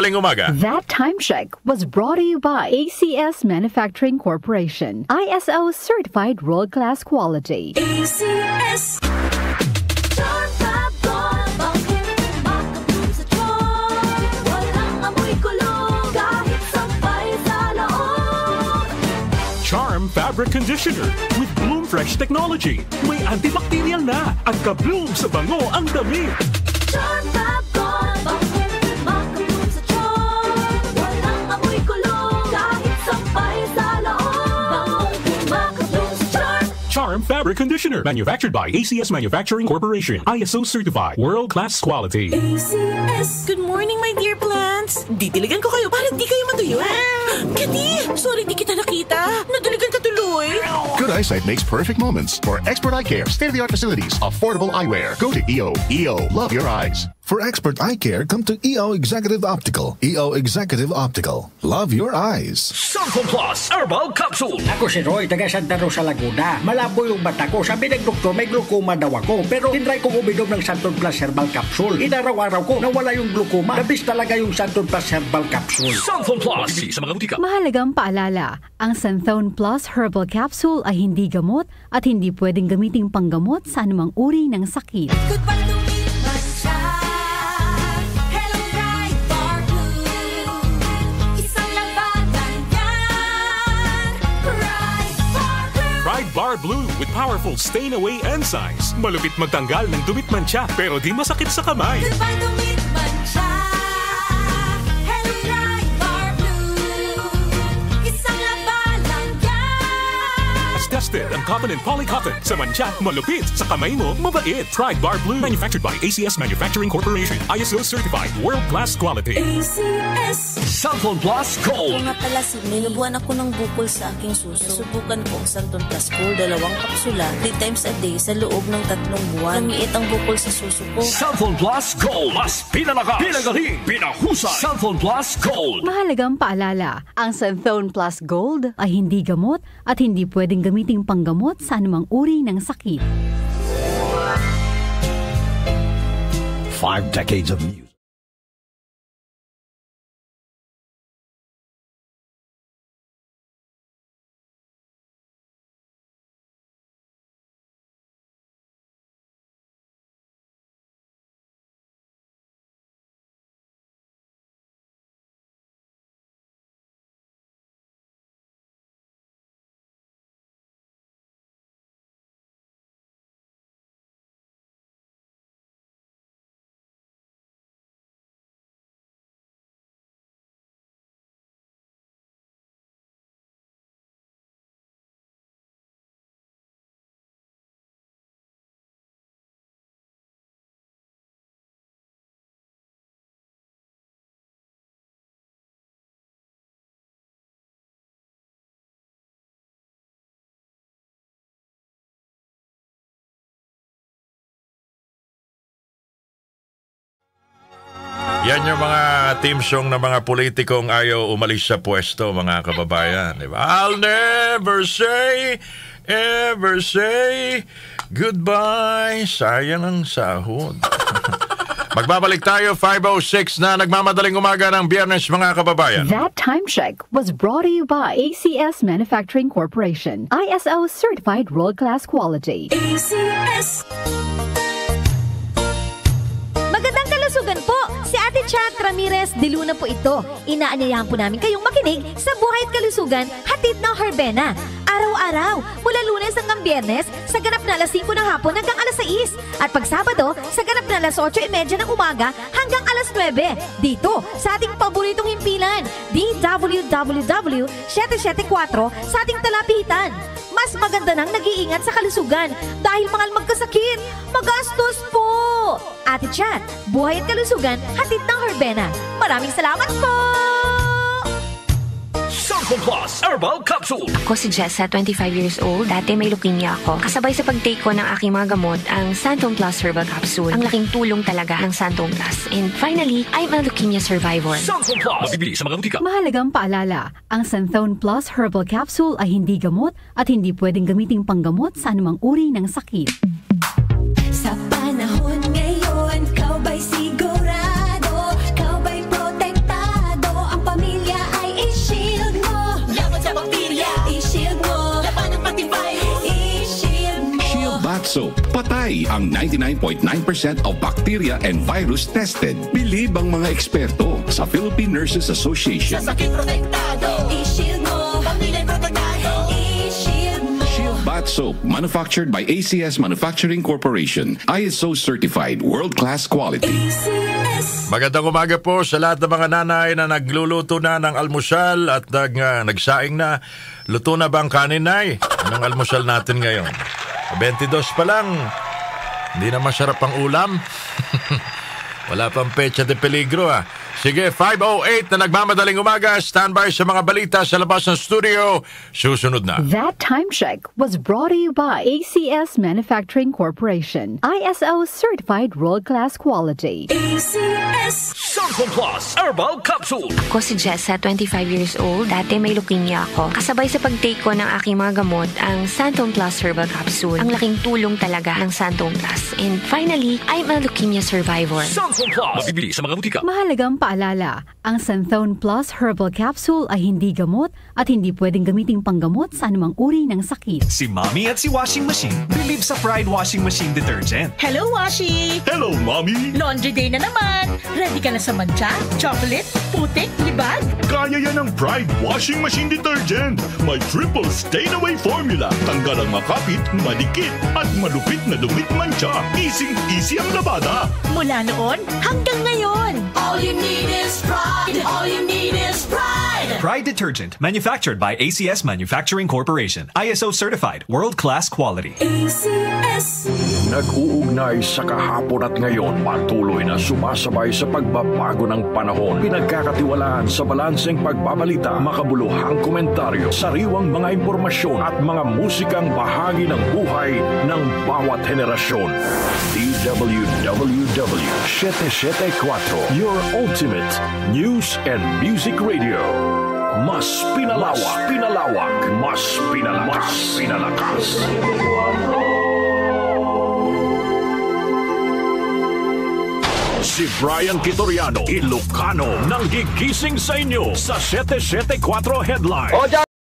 Aling umaga. That time check was brought to you by ACS Manufacturing Corporation. ISO certified world-class quality. ACS. Charm Fabric Conditioner with Bloom Fresh Technology. May antibacterial na at ka-bloom sa bango ang damit. Charm Fabric, makabloom sa charm. Walang amoy kulong, kahit sampay sa loob. Makabloom sa charm. Charm Fabric Conditioner. Manufactured by ACS Manufacturing Corporation. ISO certified. World-class quality. ACS. Good morning, my dear plants. Didiligan ko kayo para di kayo matuyo. Kati, sorry di kita nakita. Nadiligan ka tuloy. Good eyesight makes perfect moments. For expert eye care, state-of-the-art facilities, affordable eyewear, go to EO. EO, love your eyes. For expert eye care, come to EO Executive Optical. EO Executive Optical. Love your eyes. Santon Plus Herbal Capsule. Ako si Roy, taga Santa Rosa, Laguna. Malabo yung mata ko. Sabi ng doktor, may glaucoma daw ako. Pero tinry kong uminom ng Santon Plus Herbal Capsule. Inaraw-araw ko, nawala yung glaucoma. Nabis talaga yung Santon Plus Herbal Capsule. Santon Plus. Sa mga butika. Mahalagang paalala, ang Santhone Plus Herbal Capsule ay hindi gamot at hindi pwedeng gamiting panggamot sa anumang uri ng sakit. Goodbye to me, Hello, Bright Bar Blue. Isang labanan yan. Bright Bar Blue. Pride Bar Blue with powerful stain-away enzymes. Malupit magtanggal ng dumit mancha pero di masakit sa kamay. Goodbye to me, Hello, Bright Bar Blue. Isang labanan yan. As tested ang cotton and polycotton. Sa mancha, malupit. Sa kamay mo, mabait. Pride Bar Blue. Manufactured by ACS Manufacturing Corporation. ISO certified. World-class quality. ACS. Santon Plus Gold. Kung nga pala, ninubuan ako ng bukol sa aking suso. Subukan ko ang Santon Plus Gold, 2 kapsula, 3 times a day sa loob ng 3 buwan. Lumiit ang bukol sa suso ko. Santon Plus Gold. Mas pinalakas, pinagaling, pinahusay. Santon Plus Gold. Mahalagang paalala, ang Santhone Plus Gold ay hindi gamot at hindi pwedeng gamiting panggamot sa anumang uri ng sakit. 5 decades of music. Yan yung mga team song ng mga politikong ayaw umalis sa pwesto, mga kababayan. Diba? I'll never ever say goodbye. Sayang ang sahod. Magbabalik tayo, 5:06 na nagmamadaling umaga ng Biyernes, mga kababayan. That time check was brought to you by ACS Manufacturing Corporation. ISO certified world-class quality. ACS. Magandang kalusugan po! Si Ate Chat Ramirez de Luna po ito. Inaanyayahan po namin kayong makinig sa Buhay at Kalusugan, hatid ng Herbena. Araw-araw, mula Lunes hanggang Biyernes, sa ganap na alas 5 ng hapon hanggang alas 6. At pag Sabado, sa ganap na alas 8:30 ng umaga hanggang alas 9. Dito, sa ating paboritong himpilan, DWWW 774 sa ating talapitan. Mas maganda nang nag-iingat sa kalusugan dahil mahal magkasakit. Magastos po! Ate Chat, Buhay at Kalusugan, hatid ng Herbena. Maraming salamat po! Santon Plus Herbal Capsule. Ako si Jessa, 25 years old. Dati may leukemia ako. Kasabay sa pag-take ko ng aking mga gamot, ang Santon Plus Herbal Capsule. Ang laking tulong talaga ng Santon Plus. And finally, I'm a leukemia survivor. Santon Plus. Mabibili sa mga butika. Mahalagang paalala, ang Santhone Plus Herbal Capsule ay hindi gamot at hindi pwedeng gamiting panggamot sa anumang uri ng sakit. Sa panahon ngayon, kau ba'y sigurado? Kau ba'y protektado? high ang 99.9% of bacteria and virus tested. Believe ang mga eksperto sa Philippine Nurses Association. Sa sakit protektado, i-shield mo. Pamilya protektado, i-shield mo. Shield Bath Soap, manufactured by ACS Manufacturing Corporation. ISO certified, world-class quality. Magandang umaga po sa lahat ng mga nanay na nagluluto na ng almusal at nagsaing na. Luto na ba ang kanin, Nay? Anong almusal natin ngayon? 22 pa lang. Hindi na masarap ang ulam. Wala pang pecha de peligro, ah. Sige, 5:08 na nagmamadaling umaga. Standby sa mga balita sa labas ng studio. Susunod na. That time check was brought to you by ACS Manufacturing Corporation. ISO certified world-class quality. ACS Santon Plus Herbal Capsule. Ako si Jessa, 25 years old. Dati may leukemia ako. Kasabay sa pag-take ko ng aking mga gamot, ang Santon Plus Herbal Capsule. Ang laking tulong talaga ng Santon Plus. And finally, I'm a leukemia survivor. Santon Plus. Mabibili sa mga butika. Mahalagang paalala, ang Santhone Plus Herbal Capsule ay hindi gamot at hindi pwedeng gamiting panggamot sa anumang uri ng sakit. Si Mommy at si Washing Machine believe sa Pride Washing Machine Detergent. Hello, Washi! Hello, Mommy! Laundry day na naman! Ready ka na sa mancha, chocolate, putik, libag? Kaya yan ang Pride Washing Machine Detergent. May triple stain-away formula. Tanggal ang makapit, madikit, at malupit na dumit mancha. Easy ang labada. Mula noon hanggang ngayon. All you need is pride. All you need is pride. Pride Detergent, manufactured by ACS Manufacturing Corporation. ISO certified, world-class quality. ACS. Nag-uugnay sa kahapon at ngayon, patuloy na sumasabay sa pagbabago ng panahon. Pinagkakatiwalaan sa balanseng pagbabalita, makabuluhang komentaryo, sariwang mga impormasyon at mga musikang bahagi ng buhay ng bawat henerasyon. DWWW 774, your ultimate news and music radio. Mas pinalawak, mas pinalakas. Si Brian Kitoriano, Ilocano, nang gigising sa inyo sa 774 Headline. O